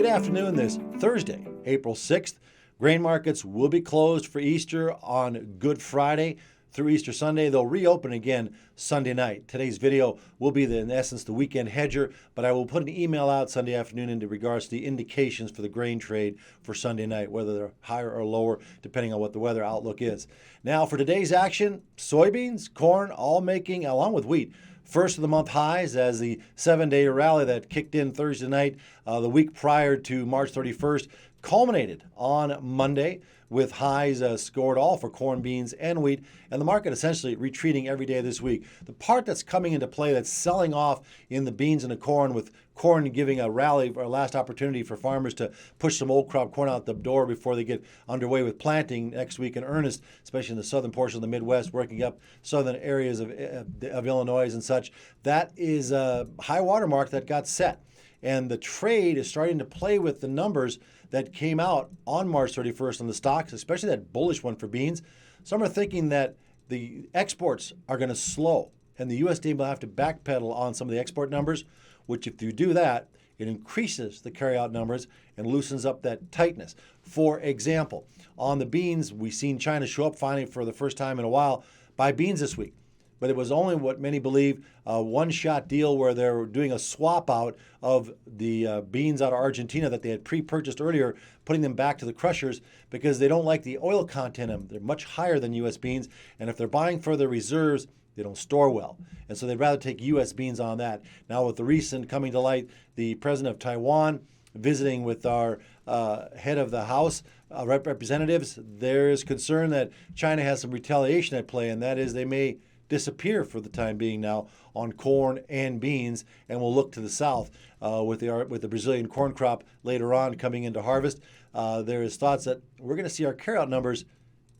afternoon this Thursday, April 6th. Grain markets will be closed for Easter on Good Friday through Easter Sunday. They'll reopen again Sunday night. Today's video will be, in essence, the weekend hedger, but I will put an email out Sunday afternoon in regards to the indications for the grain trade for Sunday night, whether they're higher or lower, depending on what the weather outlook is. Now, for today's action, soybeans, corn, all making, along with wheat, first of the month highs as the 7-day rally that kicked in Thursday night, the week prior to March 31st, culminated on Monday with highs scored all for corn, beans, and wheat, and the market essentially retreating every day this week. The part that's coming into play that's selling off in the beans and the corn, with corn giving a rally or a last opportunity for farmers to push some old crop corn out the door before they get underway with planting next week in earnest, especially in the southern portion of the Midwest, working up southern areas of Illinois and such. That is a high water mark that got set. And the trade is starting to play with the numbers that came out on March 31st on the stocks, especially that bullish one for beans. Some are thinking that the exports are going to slow, and the USDA will have to backpedal on some of the export numbers, which if you do that, it increases the carryout numbers and loosens up that tightness. For example, on the beans, we've seen China show up finally for the first time in a while, buy beans this week. But it was only what many believe a one-shot deal where they're doing a swap out of the beans out of Argentina that they had pre-purchased earlier, putting them back to the crushers because they don't like the oil content in them. They're much higher than U.S. beans, and if they're buying for their reserves, they don't store well. And so they'd rather take U.S. beans on that. Now with the recent coming to light, the president of Taiwan visiting with our head of the House representatives, there is concern that China has some retaliation at play, and that is they may disappear for the time being now on corn and beans, and we'll look to the south with the Brazilian corn crop later on coming into harvest. There is thoughts that we're going to see our carryout numbers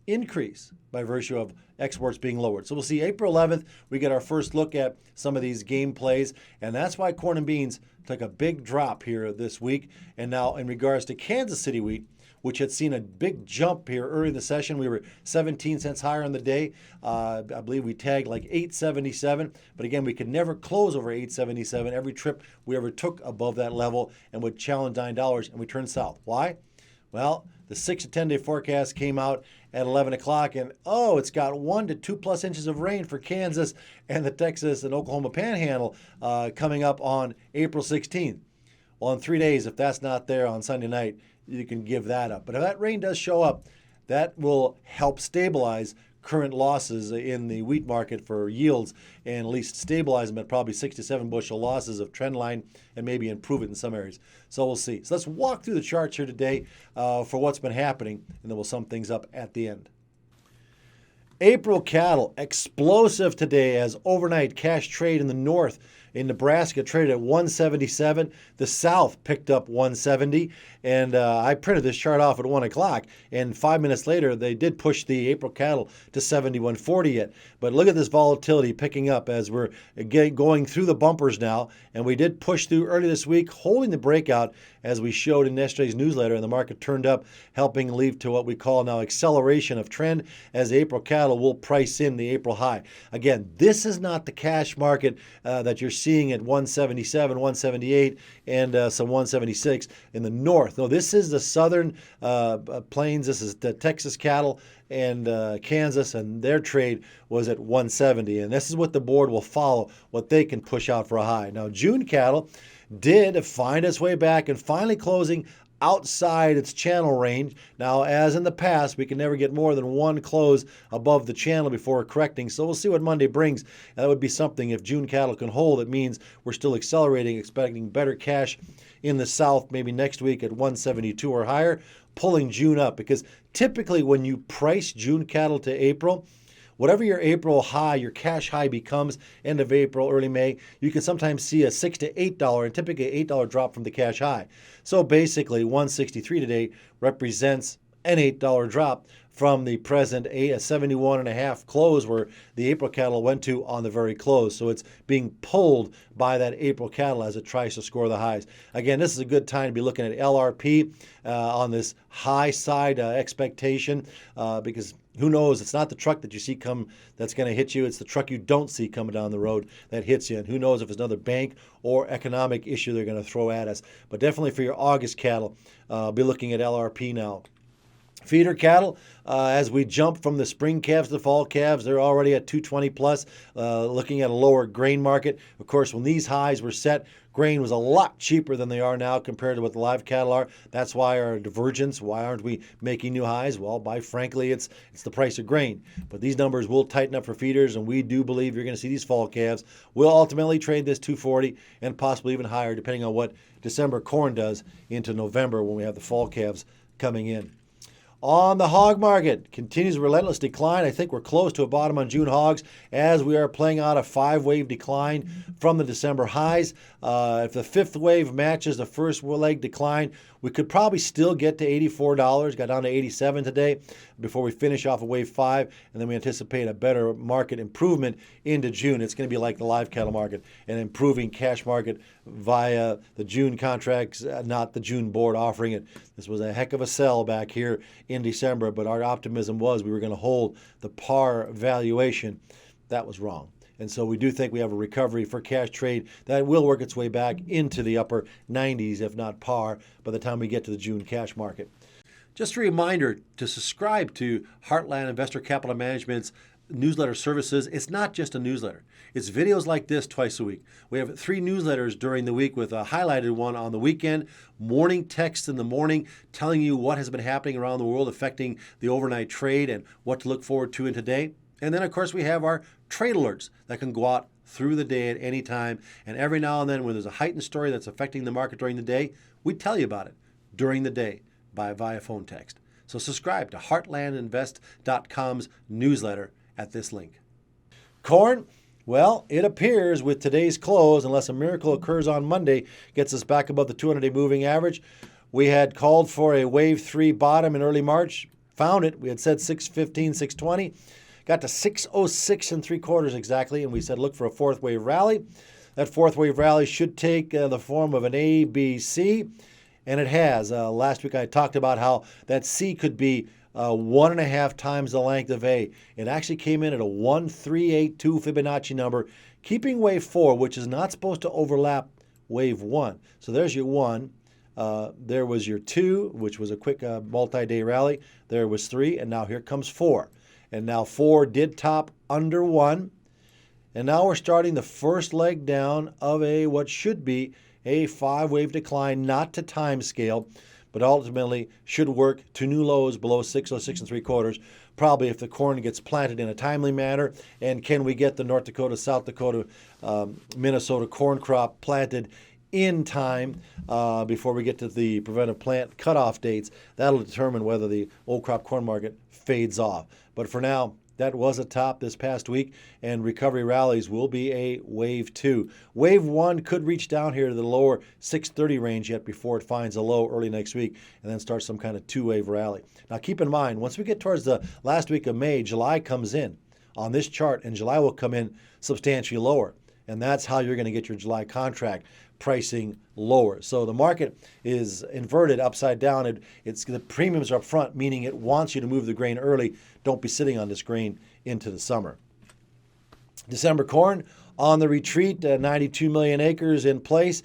increase by virtue of exports being lowered. So we'll see April 11th, we get our first look at some of these game plays, and that's why corn and beans took a big drop here this week. And now in regards to Kansas City wheat, which had seen a big jump here early in the session. We were 17 cents higher on the day. I believe we tagged like 877, but again, we could never close over 877. Every trip we ever took above that level and would challenge $9, and we turned south. Why? Well, the 6 to 10 day forecast came out at 11 o'clock, and it's got 1 to 2+ inches of rain for Kansas and the Texas and Oklahoma Panhandle coming up on April 16th. Well, in 3 days, if that's not there on Sunday night, you can give that up. But if that rain does show up, that will help stabilize current losses in the wheat market for yields and at least stabilize them at probably 6 to 7 bushel losses of trend line and maybe improve it in some areas. So we'll see. So let's walk through the charts here today for what's been happening, and then we'll sum things up at the end. April cattle, explosive today as overnight cash trade in the north in Nebraska traded at 177. The south picked up 170. And I printed this chart off at 1 o'clock. And 5 minutes later, they did push the April cattle to 71.40 yet. But look at this volatility picking up as we're going through the bumpers now. And we did push through early this week, holding the breakout as we showed in yesterday's newsletter. And the market turned up, helping lead to what we call now acceleration of trend as the April cattle will price in the April high. Again, this is not the cash market that you're seeing at 177, 178, and some 176 in the north. No, this is the southern plains. This is the Texas cattle and Kansas, and their trade was at 170. And this is what the board will follow, what they can push out for a high. Now, June cattle did find its way back and finally closing outside its channel range. Now, as in the past, we can never get more than one close above the channel before correcting. So we'll see what Monday brings. And that would be something if June cattle can hold. It means we're still accelerating, expecting better cash in the south, maybe next week at 172 or higher, pulling June up. Because typically when you price June cattle to April, whatever your April high, your cash high becomes end of April, early May, you can sometimes see a $6 to $8 and typically $8 drop from the cash high. So basically 163 today represents an $8 drop from the present 71.5 close where the April cattle went to on the very close. So it's being pulled by that April cattle as it tries to score the highs. Again, this is a good time to be looking at LRP on this high side expectation because who knows? It's not the truck that you see come that's going to hit you. It's the truck you don't see coming down the road that hits you. And who knows if it's another bank or economic issue they're going to throw at us. But definitely for your August cattle, be looking at LRP now. Feeder cattle, as we jump from the spring calves to the fall calves, they're already at 220 plus, looking at a lower grain market. Of course, when these highs were set, grain was a lot cheaper than they are now compared to what the live cattle are. That's why our divergence. Why aren't we making new highs? Well, frankly, it's the price of grain. But these numbers will tighten up for feeders, and we do believe you're going to see these fall calves. We'll ultimately trade this 240 and possibly even higher, depending on what December corn does into November when we have the fall calves coming in. On the hog market, continues a relentless decline. I think we're close to a bottom on June hogs as we are playing out a 5-wave decline from the December highs. If the 5th wave matches the first leg decline, we could probably still get to $84. Got down to $87 today before we finish off of wave 5, and then we anticipate a better market improvement into June. It's going to be like the live cattle market, an improving cash market via the June contracts, not the June board offering it. This was a heck of a sell back here in December, but our optimism was we were going to hold the par valuation. That was wrong. And so we do think we have a recovery for cash trade that will work its way back into the upper 90s, if not par, by the time we get to the June cash market. Just a reminder to subscribe to Heartland Investor Capital Management's newsletter services. It's not just a newsletter. It's videos like this twice a week. We have 3 newsletters during the week with a highlighted one on the weekend, morning text in the morning telling you what has been happening around the world affecting the overnight trade and what to look forward to in today. And then, of course, we have our trade alerts that can go out through the day at any time. And every now and then when there's a heightened story that's affecting the market during the day, we tell you about it during the day via phone text. So subscribe to heartlandinvest.com's newsletter at this link. Corn, well, it appears with today's close, unless a miracle occurs on Monday, gets us back above the 200-day moving average. We had called for a wave 3 bottom in early March, found it. We had said 615, 620. Got to 606 3/4 exactly, and we said look for a 4th wave rally. That 4th wave rally should take the form of an A, B, C, and it has. Last week I talked about how that C could be 1.5 times the length of A. It actually came in at a 1382 Fibonacci number, keeping wave 4, which is not supposed to overlap wave 1. So there's your 1. There was your 2, which was a quick multi-day rally. There was 3, and now here comes 4. And now 4 did top under 1. And now we're starting the first leg down of what should be a 5-wave decline, not to time scale, but ultimately should work to new lows below 606 3/4, probably if the corn gets planted in a timely manner. And can we get the North Dakota, South Dakota, Minnesota corn crop planted in time before we get to the preventive plant cutoff dates? That'll determine whether the old crop corn market fades off. But for now, that was a top this past week, and recovery rallies will be a wave 2. Wave 1 could reach down here to the lower 630 range yet before it finds a low early next week and then starts some kind of 2-wave rally. Now keep in mind, once we get towards the last week of May, July comes in on this chart, and July will come in substantially lower. And that's how you're going to get your July contract pricing lower. So the market is inverted upside down. It's the premiums are up front, meaning it wants you to move the grain early. Don't be sitting on this grain into the summer. December corn on the retreat, 92 million acres in place,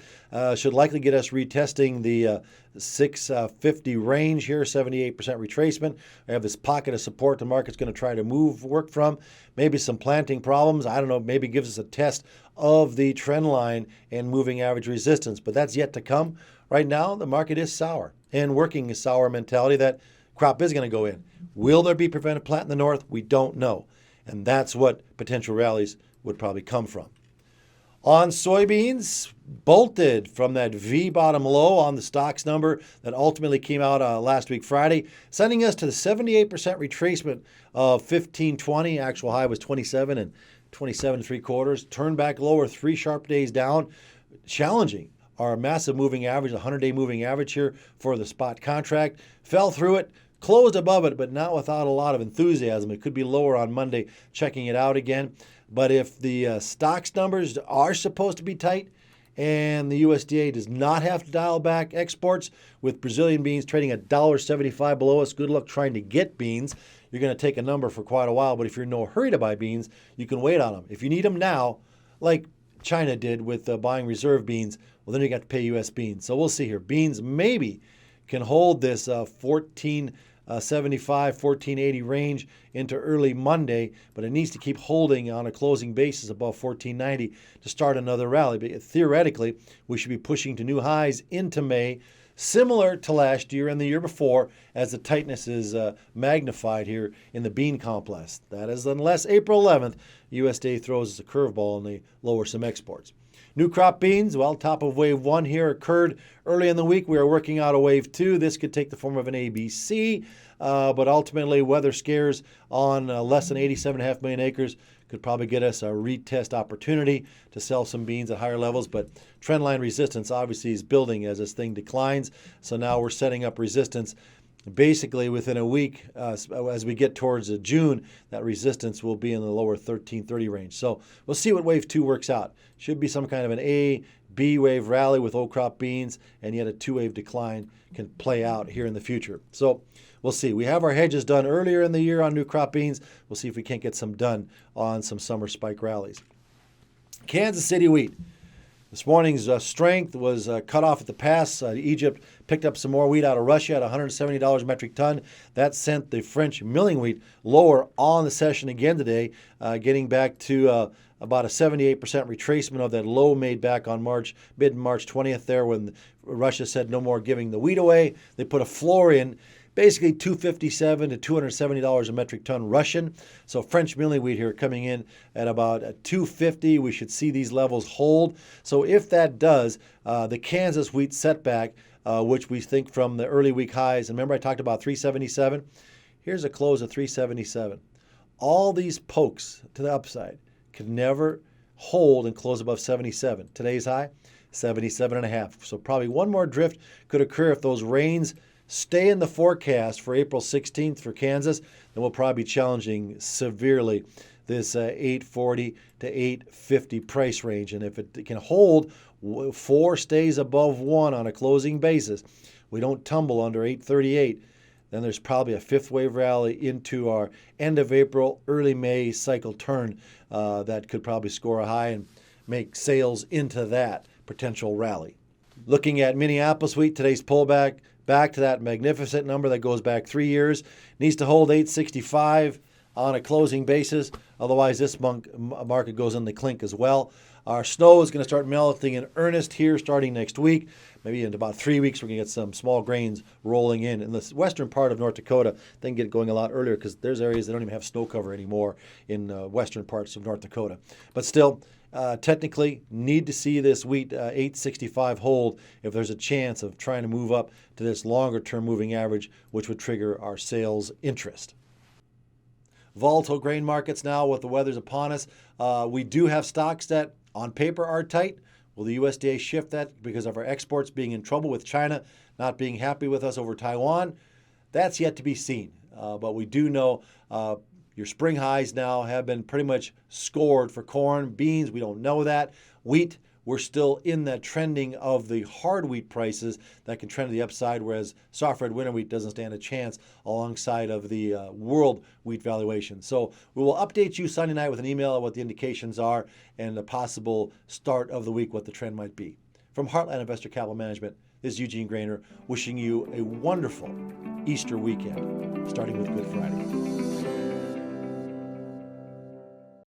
should likely get us retesting the 650 range here, 78% retracement. I have this pocket of support the market's going to try to work from. Maybe some planting problems. I don't know, maybe gives us a test of the trend line and moving average resistance, but that's yet to come. Right now, the market is sour and working a sour mentality that crop is going to go in. Will there be preventive plant in the north? We don't know. And that's what potential rallies would probably come from. On soybeans, bolted from that V bottom low on the stocks number that ultimately came out last week Friday, sending us to the 78% retracement of 1520. Actual high was 27 and 27 3/4. Turned back lower, 3 sharp days down, challenging our massive moving average, the 100-day moving average here for the spot contract. Fell through it, closed above it, but not without a lot of enthusiasm. It could be lower on Monday, checking it out again. But if the stocks numbers are supposed to be tight and the USDA does not have to dial back exports, with Brazilian beans trading $1.75 below us, good luck trying to get beans. You're going to take a number for quite a while, but if you're in no hurry to buy beans, you can wait on them. If you need them now, like China did with buying reserve beans, well, then you got to pay U.S. beans. So we'll see here. Beans maybe can hold this 1475, 1480 range into early Monday, but it needs to keep holding on a closing basis above 1490 to start another rally. But theoretically, we should be pushing to new highs into May, similar to last year and the year before, as the tightness is magnified here in the bean complex. That is, unless April 11th, USDA throws us a curveball and they lower some exports. New crop beans, well, top of wave 1 here occurred early in the week. We are working out a wave 2. This could take the form of an ABC, but ultimately weather scares on less than 87.5 million acres could probably get us a retest opportunity to sell some beans at higher levels. But trendline resistance obviously is building as this thing declines. So now we're setting up resistance. Basically, within a week, as we get towards June, that resistance will be in the lower 1330 range. So we'll see what wave 2 works out. Should be some kind of an A, B wave rally with old crop beans, and yet a 2-wave decline can play out here in the future. So we'll see. We have our hedges done earlier in the year on new crop beans. We'll see if we can't get some done on some summer spike rallies. Kansas City wheat. This morning's strength was cut off at the pass. Egypt picked up some more wheat out of Russia at $170 a metric ton. That sent the French milling wheat lower on the session again today, getting back to about a 78% retracement of that low made back on mid-March 20th there when Russia said no more giving the wheat away. They put a floor in, basically $257 to $270 a metric ton Russian. So French milling wheat here coming in at about $250. We should see these levels hold. So if that does, the Kansas wheat setback, which we think from the early week highs, and remember I talked about 377? Here's a close of 377. All these pokes to the upside could never hold and close above 77. Today's high, 77.5. So probably one more drift could occur if those rains stay in the forecast for April 16th for Kansas. Then we'll probably be challenging severely this 840 to 850 price range. And if it can hold 4 stays above 1 on a closing basis, we don't tumble under 838, then there's probably a 5th wave rally into our end of April, early May cycle turn that could probably score a high and make sales into that potential rally. Looking at Minneapolis wheat, today's pullback back to that magnificent number that goes back 3 years. Needs to hold 865 on a closing basis. Otherwise, this market goes in the clink as well. Our snow is going to start melting in earnest here starting next week. Maybe in about 3 weeks, we're going to get some small grains rolling in. In the western part of North Dakota, they can get going a lot earlier because there's areas that don't even have snow cover anymore in western parts of North Dakota. But still, technically, need to see this wheat 865 hold if there's a chance of trying to move up to this longer-term moving average, which would trigger our sales interest. Volatile grain markets now with the weather's upon us. We do have stocks that on paper are tight. Will the USDA shift that because of our exports being in trouble with China, not being happy with us over Taiwan? That's yet to be seen. But we do know your spring highs now have been pretty much scored for corn. Beans, we don't know that. Wheat, we're still in that trending of the hard wheat prices that can trend to the upside, whereas soft red winter wheat doesn't stand a chance alongside of the world wheat valuation. So we will update you Sunday night with an email of what the indications are and the possible start of the week, what the trend might be. From Heartland Investor Capital Management, this is Eugene Grainer wishing you a wonderful Easter weekend, starting with Good Friday.